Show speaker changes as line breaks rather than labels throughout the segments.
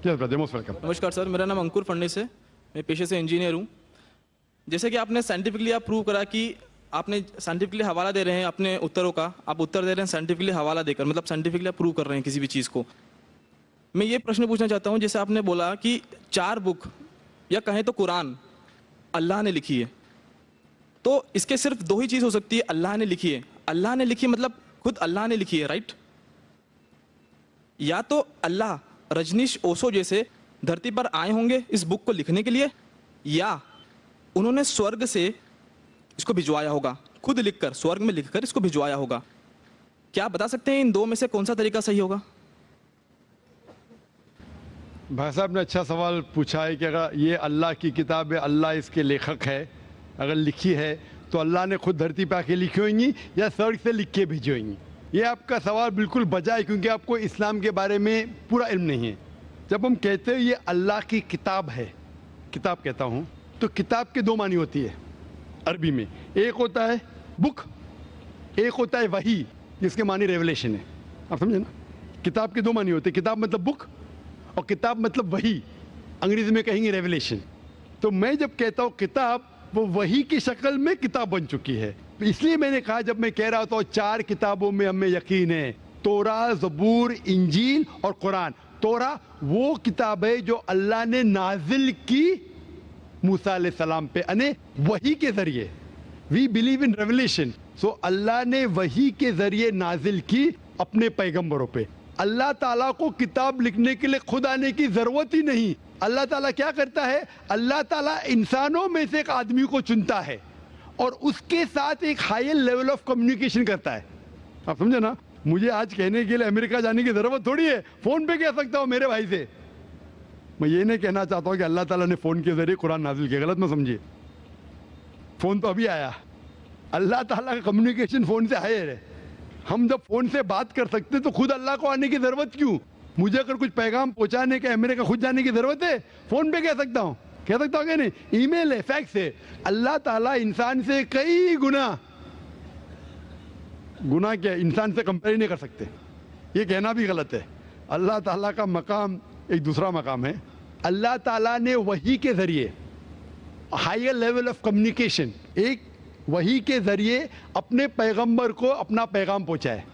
Yes, brother, most welcome.
नमस्कार sir, मेरा नाम अंकुर फडणीस है, मैं पेशे से इंजीनियर हूँ। जैसे कि आपने साइंटिफिकली आप प्रूव करा कि आपने साइंटिफिकली हवाला दे रहे हैं अपने उत्तरों का, आप उत्तर दे रहे हैं साइंटिफिकली हवाला देकर, मतलब साइंटिफिकली आप प्रूव कर रहे हैं किसी भी चीज़ को। मैं ये प्रश्न पूछना चाहता हूँ, जैसे आपने बोला कि 4 बुक या कहें तो कुरान अल्लाह ने लिखी है, तो इसके सिर्फ 2 ही चीज़ हो सकती है, अल्लाह ने लिखी है। अल्लाह ने लिखी मतलब खुद अल्लाह ने लिखी है, राइट? या तो अल्लाह रजनीश ओशो जैसे धरती पर आए होंगे इस बुक को लिखने के लिए, या उन्होंने स्वर्ग से इसको भिजवाया होगा, खुद लिखकर स्वर्ग में लिखकर इसको भिजवाया होगा। क्या आप बता सकते हैं इन 2 में से कौन सा तरीका सही होगा?
भाई साहब ने अच्छा सवाल पूछा है कि अगर ये अल्लाह की किताब है, अल्लाह इसके लेखक है, अगर लिखी है तो अल्लाह ने खुद धरती पे आके लिखी होंगी या स्वर्ग से लिख के भेजी होंगी। ये आपका सवाल बिल्कुल बजा है, क्योंकि आपको इस्लाम के बारे में पूरा इल्म नहीं है। जब हम कहते हैं ये अल्लाह की किताब है, किताब कहता हूँ, तो किताब के 2 मानी होती है अरबी में। एक होता है बुक, एक होता है वही, जिसके मानी रेवलेशन है। आप समझे ना? किताब के 2 मानी होते हैं, किताब मतलब बुक और किताब मतलब वही, अंग्रेजी में कहेंगे रेवलेशन। तो मैं जब कहता हूँ किताब, वो वही की शक्ल में किताब बन चुकी है। इसलिए मैंने कहा, जब मैं कह रहा था 4 किताबों में हमें यकीन है, तोरा, ज़बूर, इंजील और कुरान। तोरा वो किताब है जो अल्लाह ने नाजिल की मूसा अलैहिस्सलाम पे, यानी वही के जरिए। We believe in revelation. So Allah ने वही के जरिए नाजिल की अपने पैगंबरों पे। अल्लाह ताला को किताब लिखने के लिए खुद आने की जरूरत ही नहीं। अल्लाह ताला क्या करता है? अल्लाह ताला इंसानों में से एक आदमी को चुनता है और उसके साथ एक हायर लेवल ऑफ कम्युनिकेशन करता है। आप समझे ना? मुझे आज कहने के लिए अमेरिका जाने की जरूरत थोड़ी है, फोन पे कह सकता हूँ मेरे भाई से। मैं ये नहीं कहना चाहता हूँ कि अल्लाह ताला ने फोन के जरिए कुरान नाजिल किया, गलत मत समझिए। फोन तो अभी आया, अल्लाह ताला का कम्युनिकेशन फोन से हायर है। हम जब फोन से बात कर सकते तो खुद अल्लाह को आने की जरूरत क्यों? मुझे अगर कुछ पैगाम पहुंचाने का अमेरिका खुद जाने की जरूरत है? फोन पे कह सकता हूँ क्या नहीं? ईमेल है, फैक्स है। अल्लाह ताला इंसान से कई गुना क्या इंसान से कंपेयर नहीं कर सकते, ये कहना भी गलत है। अल्लाह ताला का मकाम एक दूसरा मकाम है। अल्लाह ताला ने वही के जरिए हायर लेवल ऑफ कम्युनिकेशन, एक वही के जरिए अपने पैगंबर को अपना पैगाम पहुंचाए।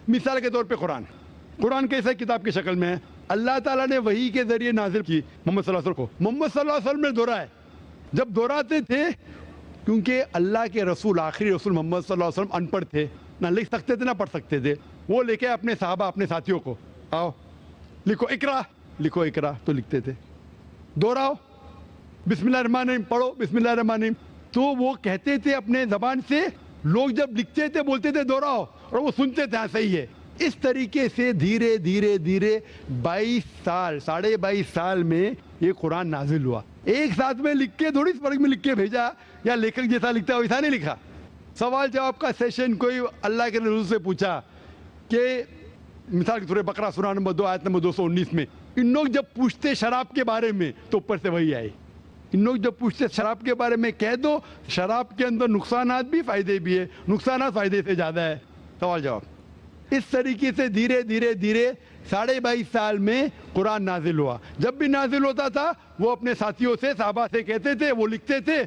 मिसाल के तौर पे कुरान कैसे किताब की शक्ल में है? अल्लाह ताला ने वही के जरिए नाजिल की मोहम्मद सल्लल्लाहु अलैहि वसल्लम को। मोहम्मद सल्लल्लाहु अलैहि वसल्लम ने दोहरा है, जब दोहराते थे, क्योंकि अल्लाह के रसूल, आखिरी रसूल मोहम्मद सल्लल्लाहु अलैहि वसल्लम अनपढ़ थे, ना लिख सकते थे ना पढ़ सकते थे। वो लेके अपने साहबा, अपने साथियों को, आओ लिखो इकरा, तो लिखते थे। दोहराओ, बिस्मिल्लाहिर्रहमानिर्रहीम पढ़ो, बिस्मिल्लाहिर्रहमानिर्रहीम। तो वो कहते थे अपने जबान से, लोग जब लिखते थे बोलते थे दोहराओ, और वो सुनते थे हाँ सही है। इस तरीके से धीरे धीरे 22 साल, 22.5 साल में ये कुरान नाजिल हुआ। एक साथ में लिख के थोड़ी स्वर्ग में लिख के भेजा, या लेखक जैसा लिखता है वैसा नहीं लिखा। सवाल जवाब का सेशन कोई अल्लाह के रसूल से पूछा कि मिसाल के सूरह बकरा सूरह नंबर 2 आयत नंबर 219 में, इन लोग जब पूछते शराब के बारे में तो ऊपर से वही आई। इन लोग जब पूछते शराब के बारे में, कह दो शराब के अंदर नुकसानात भी फायदे भी है, नुकसानात फायदे से ज़्यादा है। सवाल जवाब। इस तरीके से धीरे धीरे 22.5 साल में कुरान नाजिल हुआ। जब भी नाजिल होता था वो अपने साथियों से, साहबा से कहते थे, वो लिखते थे,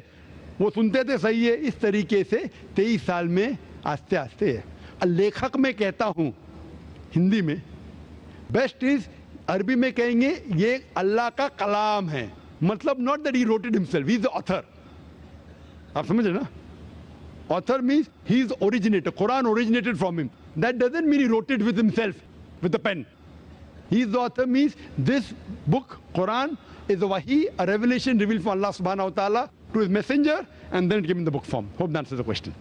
वो सुनते थे, सही है। इस तरीके से 23 साल में आस्ते आस्ते। लेखक में कहता हूँ हिंदी में, बेस्ट इज, अरबी में कहेंगे ये अल्लाह का कलाम है, मतलब not that he wrote it himself, he is the author. आप समझे ना? Author means he is originator, Quran originated from him. That doesn't mean he wrote it with himself with the pen. He is the author means this book, Quran, is a wahi, a revelation revealed from Allah subhanahu wa ta'ala to his messenger, and then given the book form. Hope that answers the question.